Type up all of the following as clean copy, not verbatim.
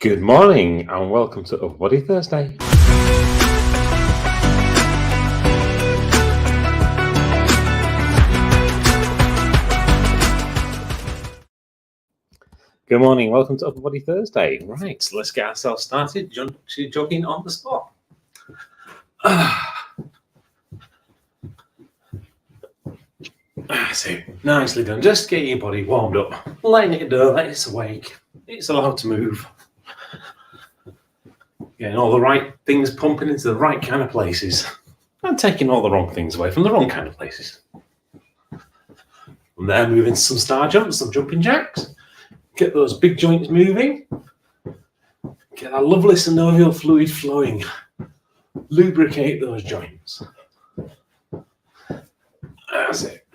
Good morning and welcome to Overbody Thursday. Good morning, welcome to Overbody Thursday. Right, so let's get ourselves started jogging on the spot. So nicely done. Just get your body warmed up, letting it do, let it awake. It's allowed to move. Getting all the right things pumping into the right kind of places and taking all the wrong things away from the wrong kind of places. From there, move into some star jumps, some jumping jacks. Get those big joints moving. Get that lovely synovial fluid flowing. Lubricate those joints. That's it.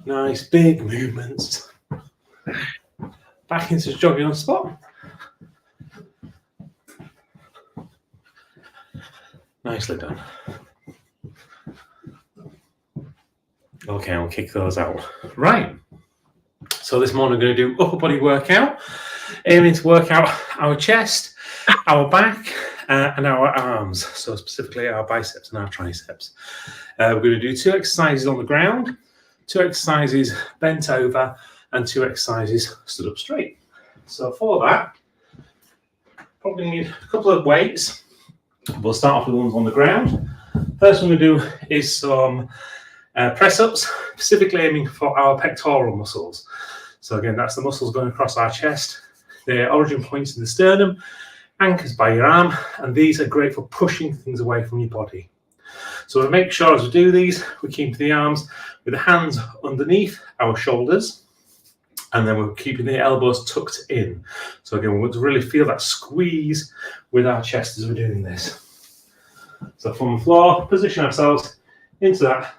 Nice big movements. Back into jogging on the spot. Nicely done. Okay, I'll kick those out. Right. So this morning we're going to do upper body workout, aiming to work out our chest, our back, and our arms. So specifically our biceps and our triceps. We're going to do 2 exercises on the ground, 2 exercises bent over, and 2 exercises stood up straight. So for that, probably need a couple of weights. We'll start off with ones on the ground. First one we're going to do is some press-ups, specifically aiming for our pectoral muscles. So again, that's the muscles going across our chest. They're origin points in the sternum, anchors by your arm, and these are great for pushing things away from your body. So we'll make sure as we do these, we keep the arms with the hands underneath our shoulders, and then we're keeping the elbows tucked in. So again, we want to really feel that squeeze with our chest as we're doing this. So from the floor, position ourselves into that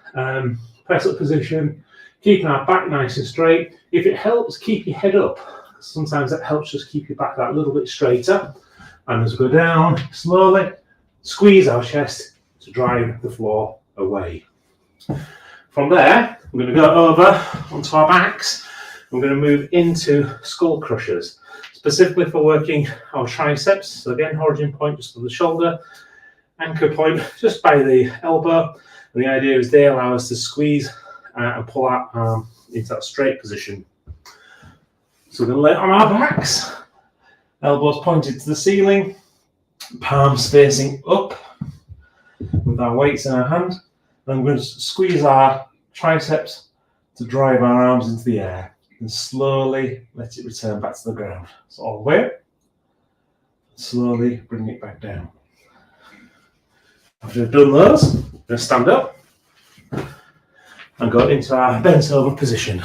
press-up position, keeping our back nice and straight. If it helps, keep your head up. Sometimes that helps just keep your back that little bit straighter. And as we go down, slowly squeeze our chest to drive the floor away. From there, we're going to go over onto our backs. We're going to move into skull crushers, specifically for working our triceps. So again, origin point just on the shoulder, anchor point just by the elbow. And the idea is they allow us to squeeze and pull our arm into that straight position. So we're going to lay it on our backs, elbows pointed to the ceiling, palms facing up with our weights in our hand. And I'm going to squeeze our triceps to drive our arms into the air and slowly let it return back to the ground. So all the way up, slowly bring it back down. After we've done those, we're going to stand up and go into our bent over position.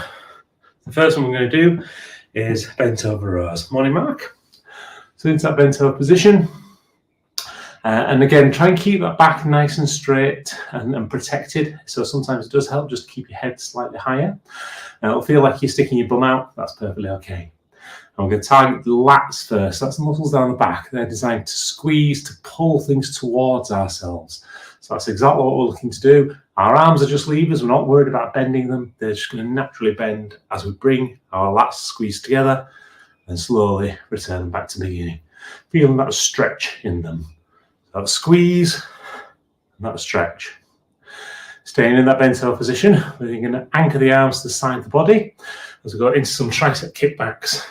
The first one we're going to do is bent over rows. Morning, Mark. So into that bent over position. And again, try and keep that back nice and straight and protected. So sometimes it does help just to keep your head slightly higher. And it'll feel like you're sticking your bum out. That's perfectly okay. And we're going to target the lats first. That's the muscles down the back. They're designed to squeeze, to pull things towards ourselves. So that's exactly what we're looking to do. Our arms are just levers. We're not worried about bending them. They're just going to naturally bend as we bring our lats squeezed together and slowly return them back to the beginning. Feeling that stretch in them. That squeeze and that stretch. Staying in that bent over position, we're going to anchor the arms to the side of the body as we go into some tricep kickbacks.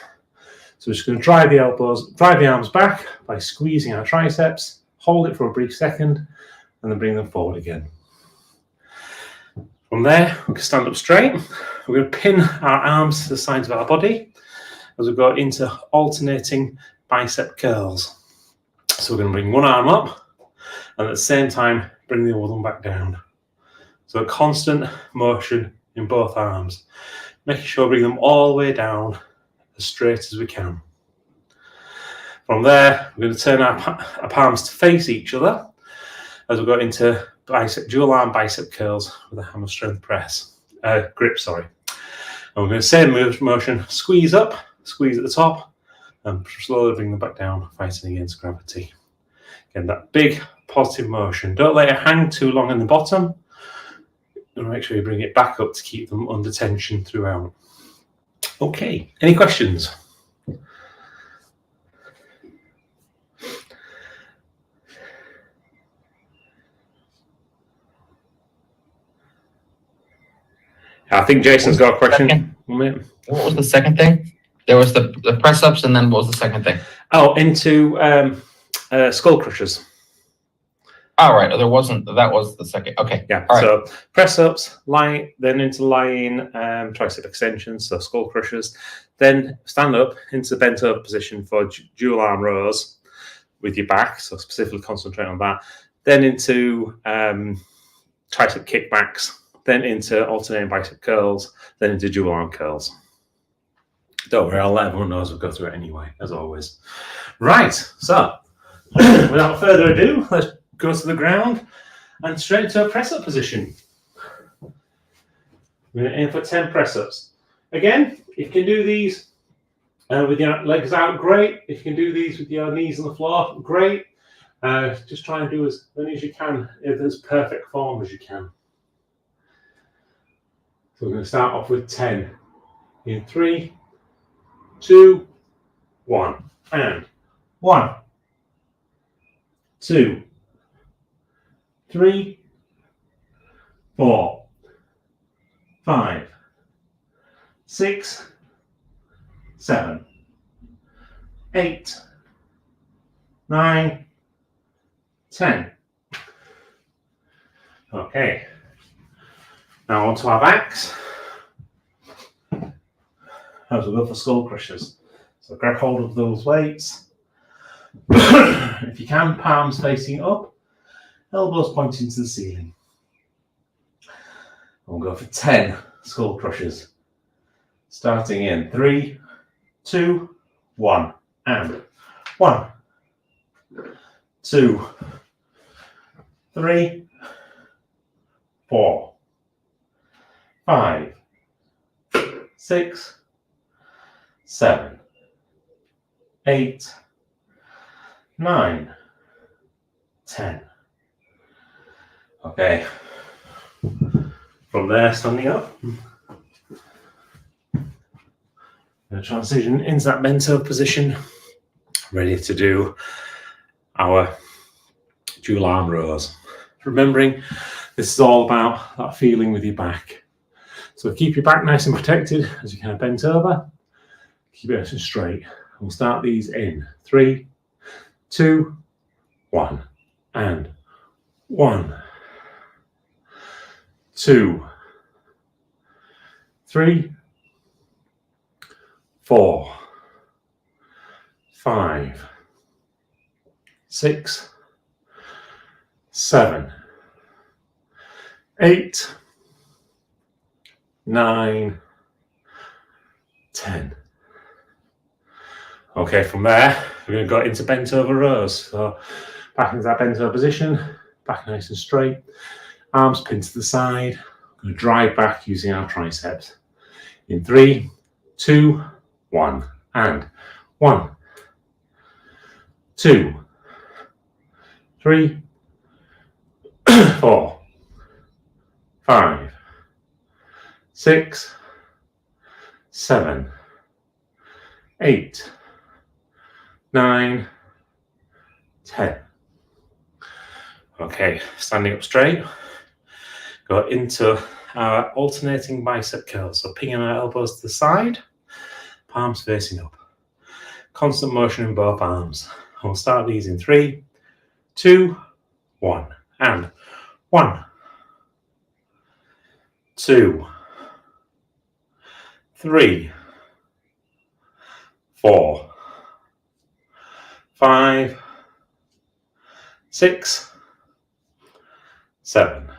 So we're just going to drive the arms back by squeezing our triceps, hold it for a brief second, and then bring them forward again. From there, we can stand up straight. We're going to pin our arms to the sides of our body as we go into alternating bicep curls. So we're going to bring one arm up and at the same time bring the other one back down. So a constant motion in both arms, making sure we bring them all the way down as straight as we can. From there, we're going to turn our palms to face each other as we go into dual arm bicep curls with a hammer strength grip. And we're going to same motion, squeeze up, squeeze at the top, and slowly bring them back down, fighting against gravity. Again, that big positive motion. Don't let it hang too long in the bottom. And make sure you bring it back up to keep them under tension throughout. Okay, any questions? I think Jason's got a question. What was the second thing? There was the press ups, and then what was the second thing? Oh, into skull crushers. All right, there wasn't. That was the second. Okay. Yeah. All right. So press ups, lie, then into lying tricep extensions, so skull crushers. Then stand up into the bent over position for dual arm rows with your back. So specifically concentrate on that. Then into tricep kickbacks. Then into alternating bicep curls. Then into dual arm curls. Don't worry, I'll let everyone know as we go through it anyway, as always. Right. So without further ado, let's go to the ground and straight to a press-up position. We're going to aim for 10 press-ups. Again, if you can do these with your legs out, great. If you can do these with your knees on the floor, great. Just try and do as many as you can in as perfect form as you can. So we're going to start off with 10 in 3, 2, 1, and 1, 2, 3, 4, 5, 6, 7, 8, 9, 10. Okay. Now onto our backs. As we go for skull crushers. So grab hold of those weights. If you can, palms facing up, elbows pointing to the ceiling. We'll go for 10 skull crushers. Starting in 3, 2, 1, and 1, 2, 3, 4, 5, 6, 7, 8, 9, 10. Okay. From there, standing up. Going to transition into that bent over position, ready to do our dual arm rows. Remembering, this is all about that feeling with your back. So keep your back nice and protected as you kind of bent over. Keep it nice and straight. We'll start these in 3, 2, 1, and 1, 2, 3, 4, 5, 6, 7, 8, 9, 10. Okay, from there, we're going to go into bent over rows. So back into that bent over position, back nice and straight, arms pinned to the side. We're going to drive back using our triceps. In 3, 2, 1, and 1, 2, 3, 4, 5, 6, 7, 8, 9, 10. Okay, standing up straight. Go into our alternating bicep curls. So pinging our elbows to the side, palms facing up. Constant motion in both arms. We'll start these in 3, 2, 1, and 1, 2, 3, 4, 5, 6, 7,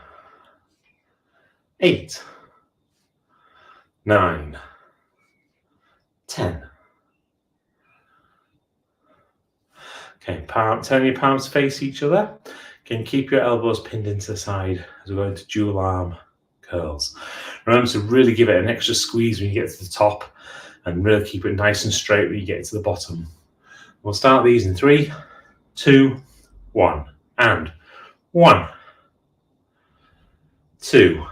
8, 9, 10. Okay, turn your palms to face each other. Again, keep your elbows pinned into the side as we go into dual arm curls. Remember to really give it an extra squeeze when you get to the top and really keep it nice and straight when you get to the bottom. We'll start these in 3, 2, 1, and 1, 2,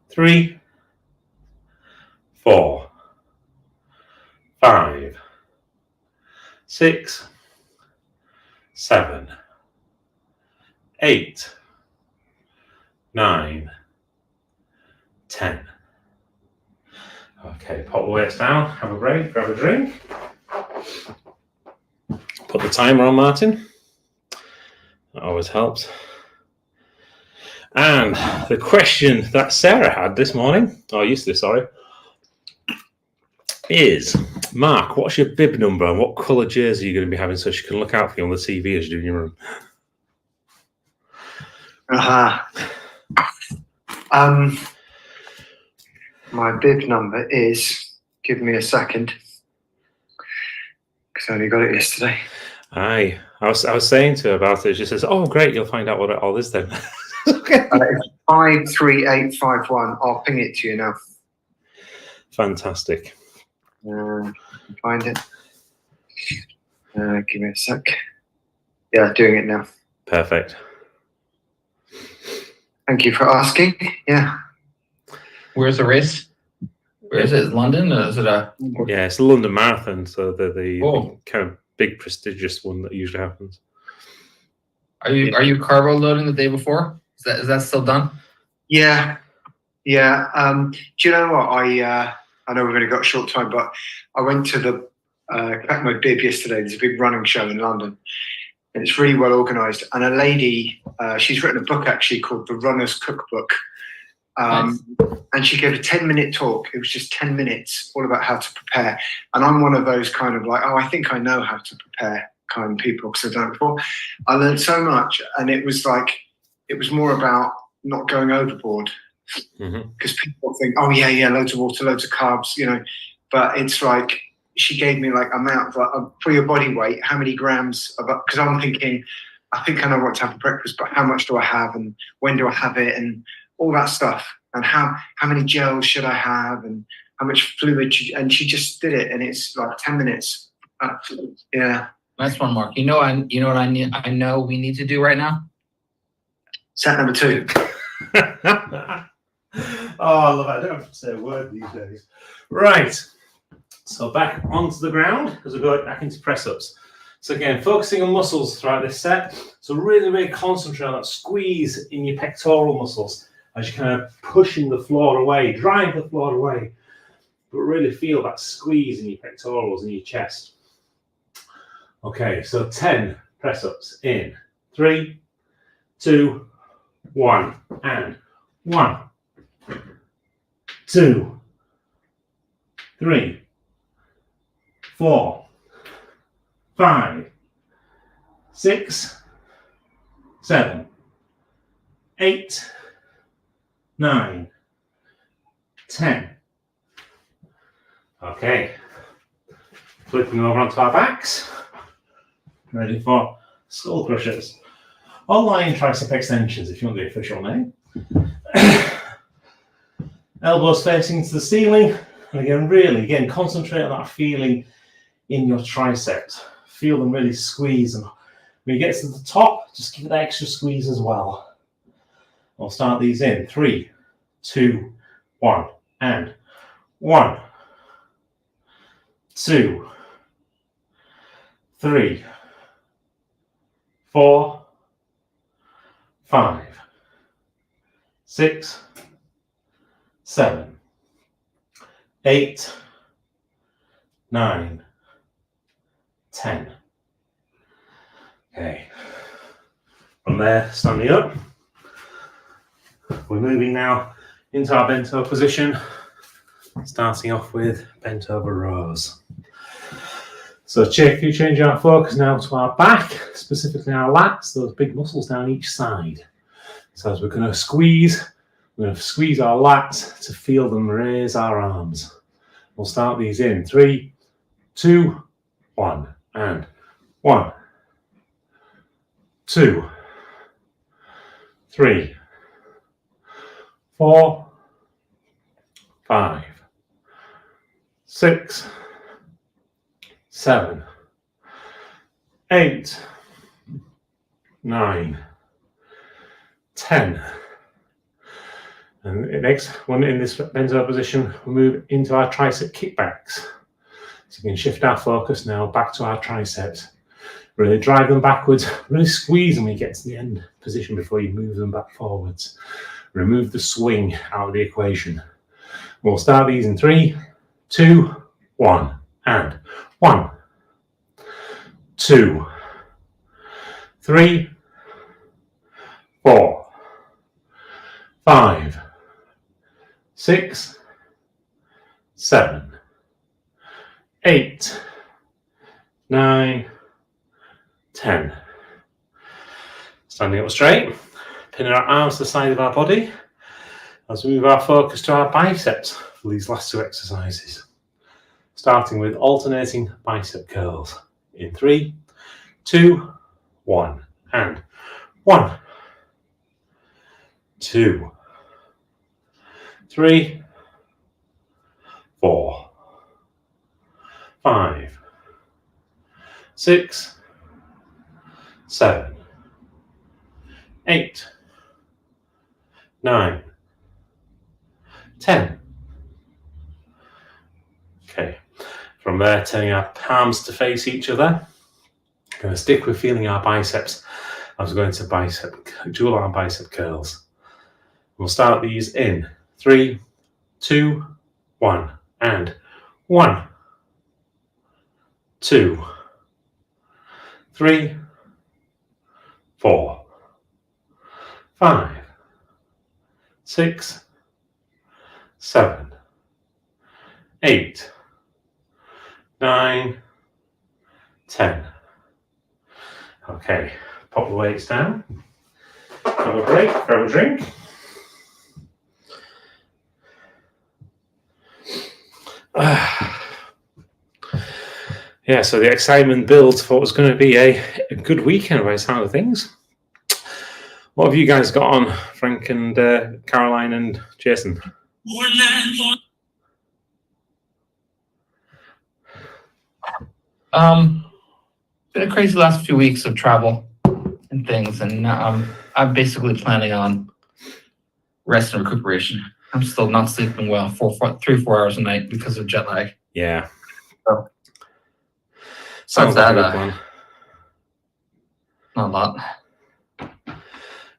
3, 4, 5, 6, 7, 8, 9, 10. Okay, pop the weights down, have a break, grab a drink. Put the timer on, Martin. That always helps. And the question that Sarah had this morning, or yesterday, sorry, is, Mark, what's your bib number and what colour jersey are you going to be having so she can look out for you on the TV as you do in your room? My bib number is, give me a second, because I only got it yesterday. I was saying to her about it. She says, "Oh, great, you'll find out what it all is then." Okay. It's 53851. I'll ping it to you now. Fantastic. Find it. Give me a sec. Yeah, doing it now. Perfect. Thank you for asking. Yeah. Where's the race? Where is it? London? Or is it a? Yeah, it's the London Marathon, so the Oh. kind of big prestigious one that usually happens. Are you carbo loading the day before? Is that still done? Yeah. Do you know what? I know we've only got a short time, but I went to the collect my bib yesterday. There's a big running show in London, and it's really well organised. And a lady, she's written a book actually called The Runner's Cookbook. Nice. And she gave a 10-minute talk. It was just 10 minutes, all about how to prepare. And I'm one of those kind of like, oh, I think I know how to prepare kind of people because I've done it before. I learned so much, and it was more about not going overboard. Because people think, oh yeah, loads of water, loads of carbs, you know. But it's like she gave me like amount of, for your body weight, how many grams of, because I'm thinking, I think I know what to have for breakfast, but how much do I have and when do I have it and all that stuff, and how many gels should I have and how much fluid and she just did it, and it's like 10 minutes. Yeah. Nice one, Mark. You know what I know we need to do right now? Set number 2. Oh, I love it. I don't have to say a word these days. Right. So back onto the ground as we go back into press-ups. So again, focusing on muscles throughout this set. So really, really concentrate on that squeeze in your pectoral muscles as you're kind of pushing the floor away, drive the floor away. But really feel that squeeze in your pectorals and your chest. Okay, so 10 press-ups in 3, 2, 1, and 1, 2, 3, 4, 5, 6, 7, 8, 9, 10. Okay, flipping over onto our backs, ready for skull crushers. Or lion tricep extensions, if you want the official name. Elbows facing to the ceiling, and again, concentrate on that feeling in your triceps. Feel them really squeeze, and when you get to the top, just give it that extra squeeze as well. I'll start these in 3, 2, 1, and 1, 2, 3, 4, 5, 6, 7, 8, 9, 10. Okay. From there, standing up. We're moving now into our bent over position, starting off with bent over rows. So change our focus now to our back, specifically our lats, those big muscles down each side. So as we're going to squeeze our lats to feel them raise our arms. We'll start these in 3, 2, 1, and 1, 2, 3, 4, 5, 6, 7, 8, 9, 10. And the next one in this bent over position, we'll move into our tricep kickbacks. So we can shift our focus now back to our triceps. Really drive them backwards, really squeeze them when you get to the end position before you move them back forwards. remove the swing out of the equation. We'll start these in 3, 2, 1, and 1, 2, 3, 4, 5, 6, 7, 8, 9, 10. Standing up straight, pinning our arms to the side of our body as we move our focus to our biceps for these last 2 exercises. Starting with alternating bicep curls in 3, 2, 1, and 1, 2, 3, 4, 5, 6, 7, 8, 9, 10. Okay, from there, turning our palms to face each other. Going to stick with feeling our biceps as we're going to dual arm bicep curls. We'll start these in 3, 2, 1, and 1, 2, 3, 4, 5, 6, 7, 8, 9, 10. Okay, pop the weights down. Have a break, grab a drink. Yeah, so the excitement builds for what's going to be a good weekend by the sound of things. What have you guys got on, Frank and Caroline and Jason? Been a crazy last few weeks of travel and things, and I'm basically planning on rest and recuperation. I'm still not sleeping well for 3-4 hours a night because of jet lag. Yeah. So, Sounds like a good plan. Not a lot.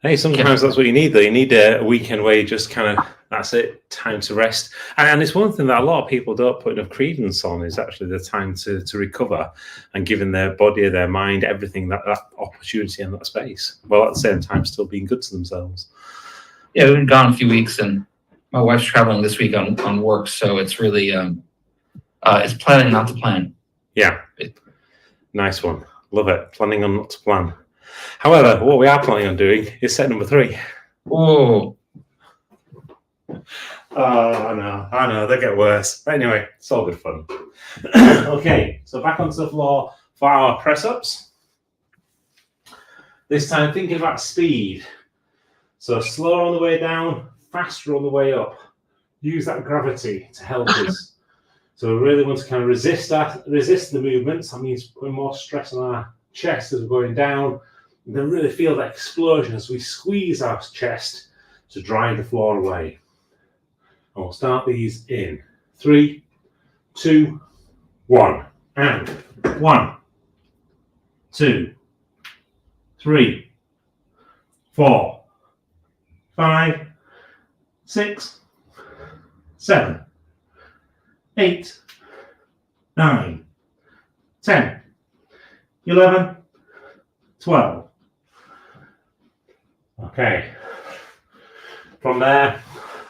Hey, sometimes that's what you need, though. You need a weekend where you just kind of, that's it, time to rest. And it's one thing that a lot of people don't put enough credence on is actually the time to recover and giving their body, their mind, everything that opportunity and that space, while at the same time still being good to themselves. Yeah, we've been gone a few weeks, and my wife's traveling this week on work, so it's really it's planning not to plan. Yeah, nice one. Love it. Planning on not to plan. However, what we are planning on doing is set number 3. Oh. Oh, I know, they get worse. But anyway, it's all good fun. Okay, so back onto the floor for our press-ups. This time thinking about speed. So slower on the way down, faster on the way up. Use that gravity to help us. So we really want to kind of resist the movements. That means putting more stress on our chest as we're going down. And then really feel that explosion as we squeeze our chest to drive the floor away. And we'll start these in 3, 2, 1, and 1, 2, 3, 4, 5, 6, 7, 8, 9, 10, 11, 12. Okay. From there,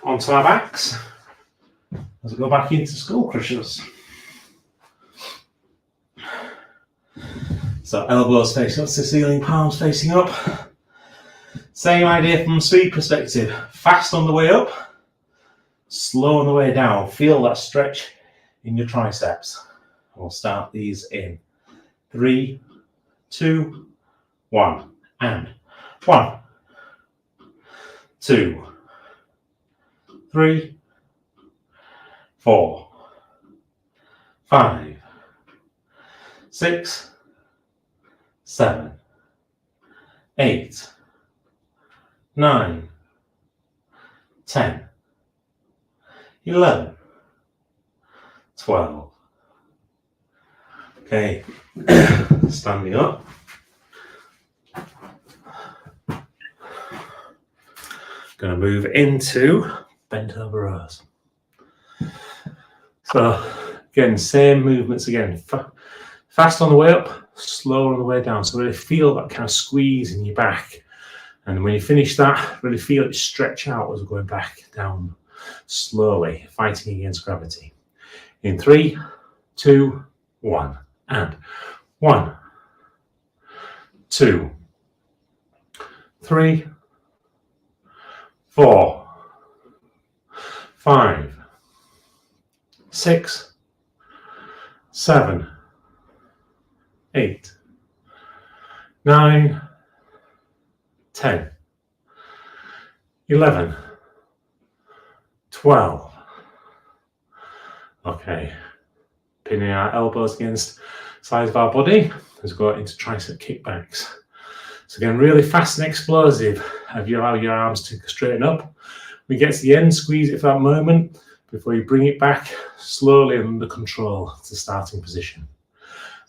onto our backs as we go back into skull crushers. So elbows facing up to the ceiling, palms facing up. Same idea from a speed perspective. Fast on the way up, slow on the way down. Feel that stretch in your triceps. We'll start these in 3, 2, 1, and 1, 2, 3, 4, 5, 6, 7, 8, 9, 10, 11, 12. Okay, standing up. Going to move into bent over rows. So again, same movements again. Fast on the way up, slow on the way down. So really feel that kind of squeeze in your back. And when you finish that, really feel it stretch out as we're going back down slowly, fighting against gravity. In 3, 2, 1. And 1, 2, 3, 4, 5, 6, 7, 8, 9, 10, 11, 12. Okay, pinning our elbows against the sides of our body as we go into tricep kickbacks. So again, really fast and explosive. Have you allow your arms to straighten up. When you get to the end, squeeze it for that moment before you bring it back slowly and under control to the starting position.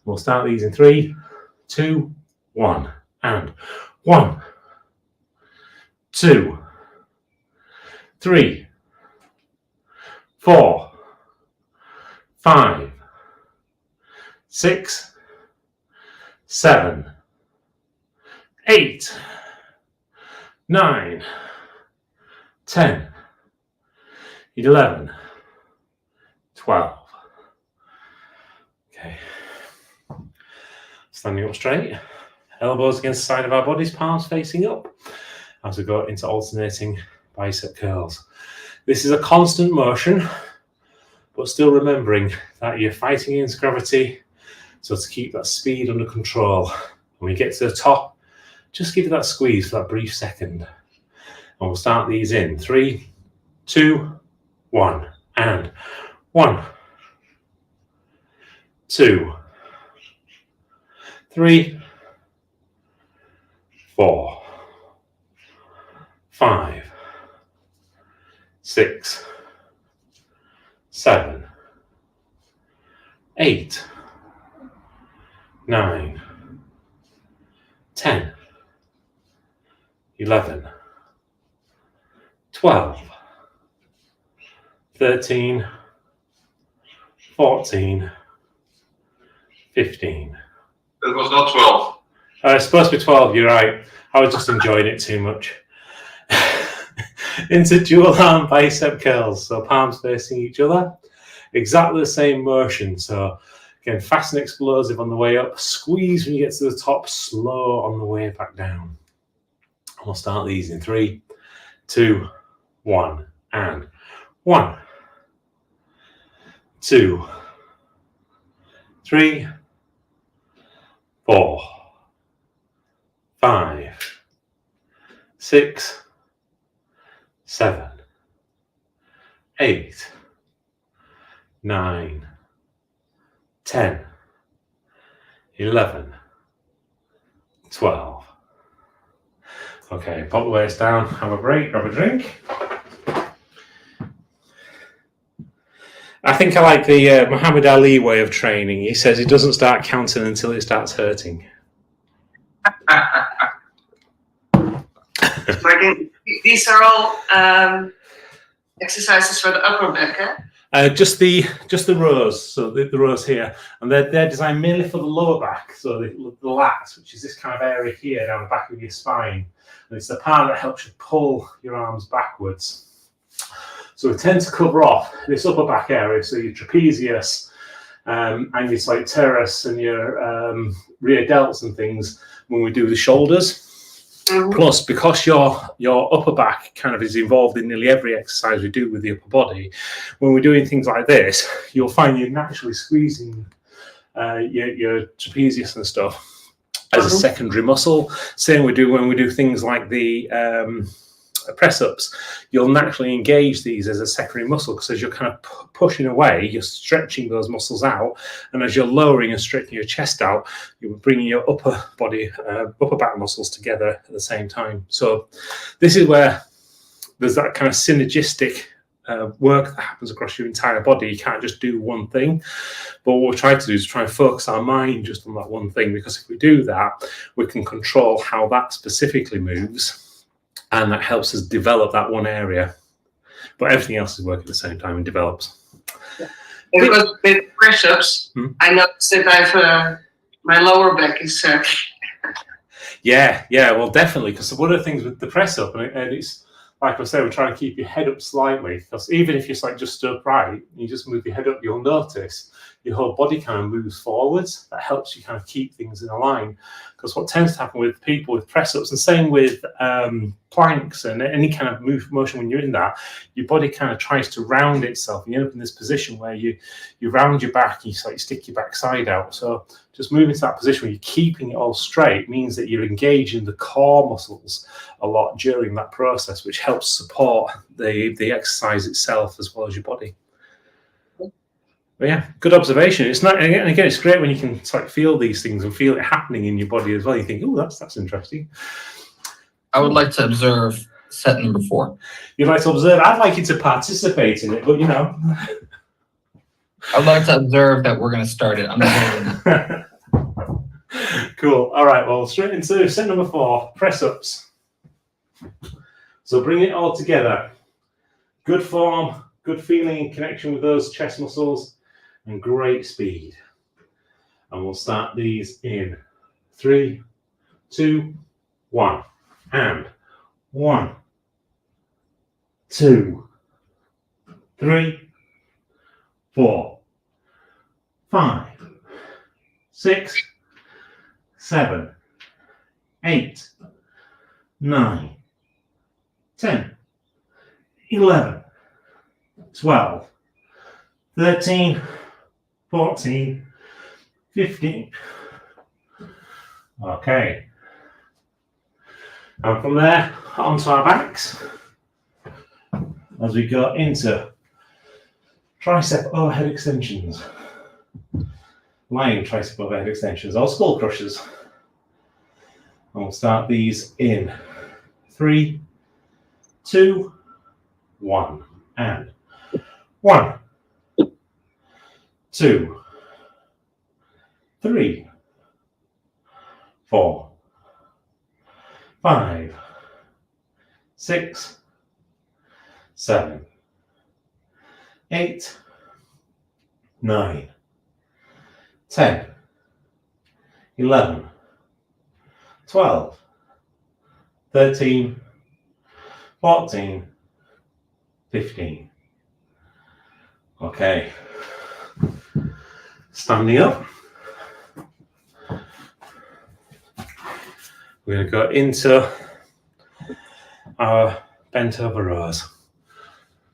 We'll start these in 3, 2, 1, and 1, 2, 3, 4, 5, 6, 7, 8, 9, 10, 11, 12. Okay. Standing up straight, elbows against the side of our bodies, palms facing up as we go into alternating bicep curls. This is a constant motion, but still remembering that you're fighting against gravity, so to keep that speed under control. When we get to the top, just give it that squeeze for that brief second. And we'll start these in 3, 2, 1, and 1, 2, 3, 4, 5, 6, 7, 8, 9, 10, 11, 12, 13, 14, 15. It was not 12. It's supposed to be 12, you're right. I was just enjoying it too much. Into dual arm bicep curls. So palms facing each other. Exactly the same motion. So again, fast and explosive on the way up. Squeeze when you get to the top. Slow on the way back down. And we'll start these in 3, 2, 1. And 1, 2, 3, 4, 5, 6, 7, 8, 9, 10, 11, 12. Okay, pop the waist down, have a break, grab a drink. I think I like the Muhammad Ali way of training. He says it doesn't start counting until it starts hurting. These are all exercises for the upper back, eh? Just the rows, so the rows here, and they're designed mainly for the lower back, so the lats, which is this kind of area here down the back of your spine, and it's the part that helps you pull your arms backwards. So we tend to cover off this upper back area, so your trapezius and your like teres and your rear delts and things when we do the shoulders. Mm-hmm. Plus, because your upper back kind of is involved in nearly every exercise we do with the upper body, when we're doing things like this, you'll find you're naturally squeezing your trapezius and stuff as a secondary muscle. Same we do when we do things like the press-ups. You'll naturally engage these as a secondary muscle because as you're kind of pushing away, you're stretching those muscles out, and as you're lowering and stretching your chest out, you're bringing your upper body, upper back muscles together at the same time. So this is where there's that kind of synergistic work that happens across your entire body. You can't just do one thing, but what we're trying to do is try and focus our mind just on that one thing, because if we do that, we can control how that specifically moves. And that helps us develop that one area. But everything else is working at the same time and develops. Because with press-ups, I noticed that my lower back is Yeah, well, definitely, because one of the things with the press up, and it's like I said, we're trying to keep your head up slightly, because even if you're like just stood upright, you just move your head up, you'll notice your whole body kind of moves forwards. That helps you kind of keep things in a line. Because what tends to happen with people with press ups, and same with planks and any kind of motion when you're in that, your body kind of tries to round itself. And you end up in this position where you round your back, and you stick your backside out. So just moving to that position where you're keeping it all straight means that you're engaging the core muscles a lot during that process, which helps support the exercise itself as well as your body. But yeah, good observation. It's not, and again, it's great when you can feel these things and feel it happening in your body as well. You think, oh, that's interesting. I would like to observe set number 4. You'd like to observe? I'd like you to participate in it, but I'd like to observe that we're going to start it. I'm observing. Cool. All right. Well, straight into set number 4, press ups. So bring it all together. Good form, good feeling and connection with those chest muscles, and great speed. And we'll start these in 3, 2, 1. And 1, 2, 3, 4, 5, 6, 7, 8, 9, 10, 11, 12, 13, 14, 15. Okay. And from there, onto our backs as we go into tricep overhead extensions. Lying tricep overhead extensions, or skull crushers. And we'll start these in 3, 2, 1. And 1, 2, 3, 4, 5, 6, 7, 8, 9, 10, 11, 12, 13, 14, 15. Okay. Standing up. We're going to go into our bent over rows.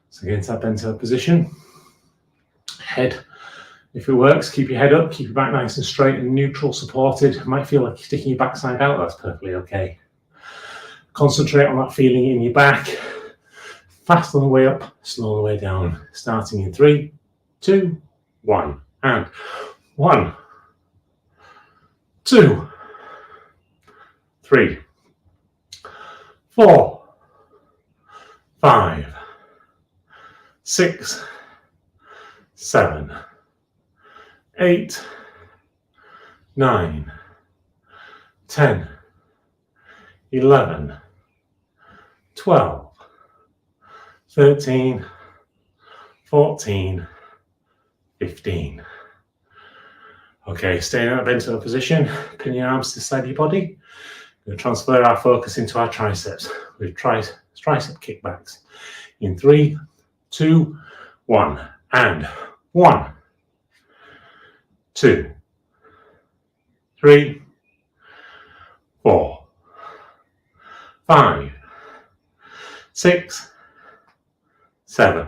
So get into that bent over position. Head, if it works, keep your head up, keep your back nice and straight and neutral, supported. It might feel like you're sticking your backside out, that's perfectly okay. Concentrate on that feeling in your back. Fast on the way up, slow on the way down. Starting in 3, 2, 1. And 1, 2, 3, 4, 5, 6, 7, 8, 9, 10, 11, 12, 13, 14, 15. Okay, staying in that bent over position, pin your arms to the side of your body. We're going to transfer our focus into our triceps with tricep kickbacks. In 3, 2, 1. And 1, 2, 3, 4, 5, 6, 7,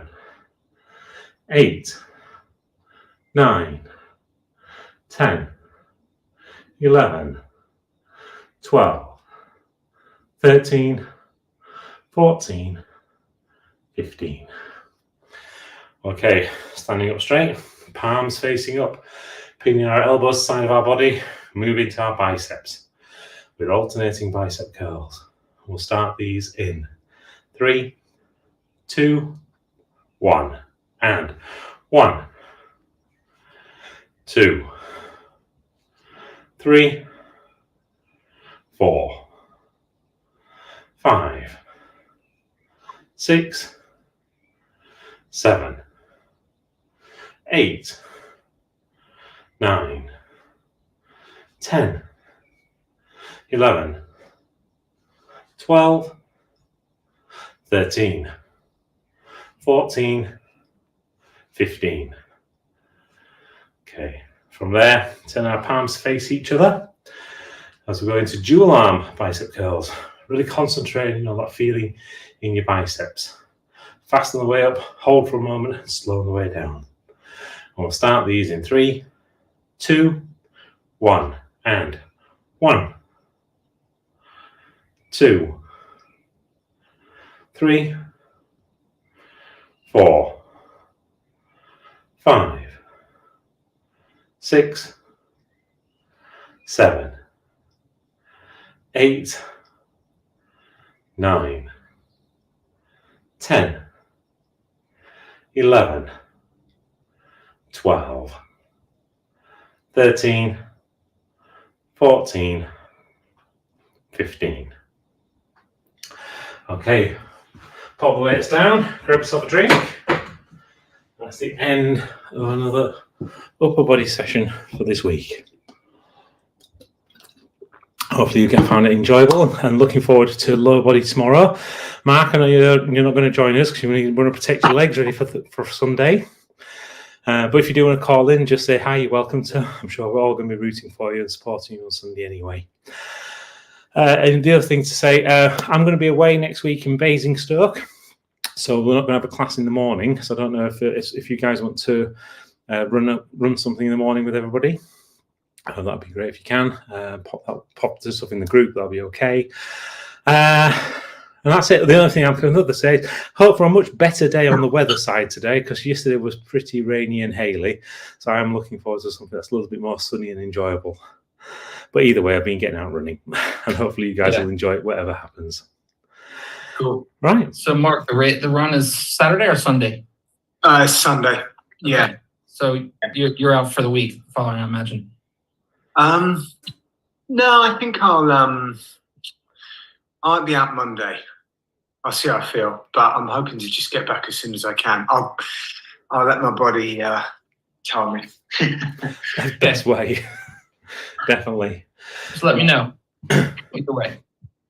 8, 9, 10, 11, 12, 13, 14, 15. Okay, standing up straight, palms facing up, pinning our elbows side of our body, moving to our biceps with alternating bicep curls. We'll start these in 3, 2, 1. And 1, 2, 3, 4, 5, 6, 7, 8, 9, 10, 11, 12, 13, 14, 15. Okay, from there, turn our palms to face each other as we go into dual arm bicep curls. Really concentrating on that feeling in your biceps. Fast on the way up, hold for a moment, slow on the way down. And we'll start these in 3, 2, 1, and 1, 2, 3, 4, 5, 6, 7, 8, 9, 10, 11, 12, 13, 14, 15. Okay, pop the weights down, grab yourself a drink. That's the end of another upper body session for this week. Hopefully you found it enjoyable and looking forward to lower body tomorrow. Mark, I know you're not going to join us because you want to protect your legs ready for Sunday. But if you do want to call in, just say hi, you're welcome to. I'm sure we're all going to be rooting for you and supporting you on Sunday anyway. And the other thing to say, I'm going to be away next week in Basingstoke. So we're not going to have a class in the morning. So I don't know if you guys want to run something in the morning with everybody. That'd be great if you can. Pop this stuff in the group. That'll be okay. And that's it. The other thing I'm going to say is hope for a much better day on the weather side today, because yesterday was pretty rainy and haily. So I'm looking forward to something that's a little bit more sunny and enjoyable. But either way, I've been getting out running, and hopefully you guys will enjoy it, whatever happens. Cool. Right. So, Mark, the run is Saturday or Sunday? Sunday. Yeah. Okay. So you're out for the week following, I imagine. No, I think I'll be out Monday. I'll see how I feel, but I'm hoping to just get back as soon as I can. I'll let my body tell me. Best way. Definitely. Just let me know. Either way.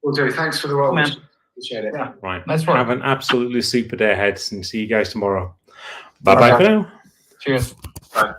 Will do. Thanks for the well Man. wishes. Appreciate it. Yeah. Right. Nice work. Have an absolutely super day ahead and see you guys tomorrow. Bye-bye for now. Cheers. Bye.